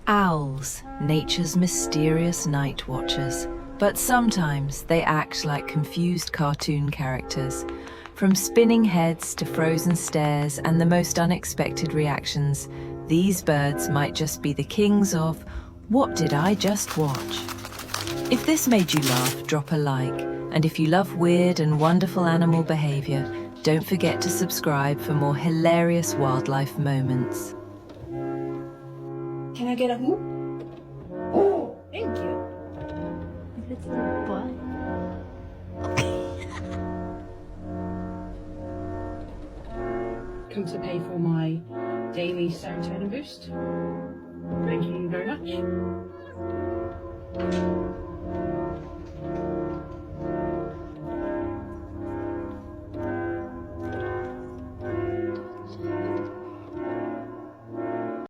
Owls, nature's mysterious night watchers. But sometimes they act like confused cartoon characters. From spinning heads to frozen stares and the most unexpected reactions, these birds might just be the kings of "What did I just watch?" If this made you laugh, drop a like. And if you love weird and wonderful animal behavior, don't forget to subscribe for more hilarious wildlife moments. Can I get a who? Oh, thank you. If it's like what? Come to pay for my daily serotonin boost. Thank you very much.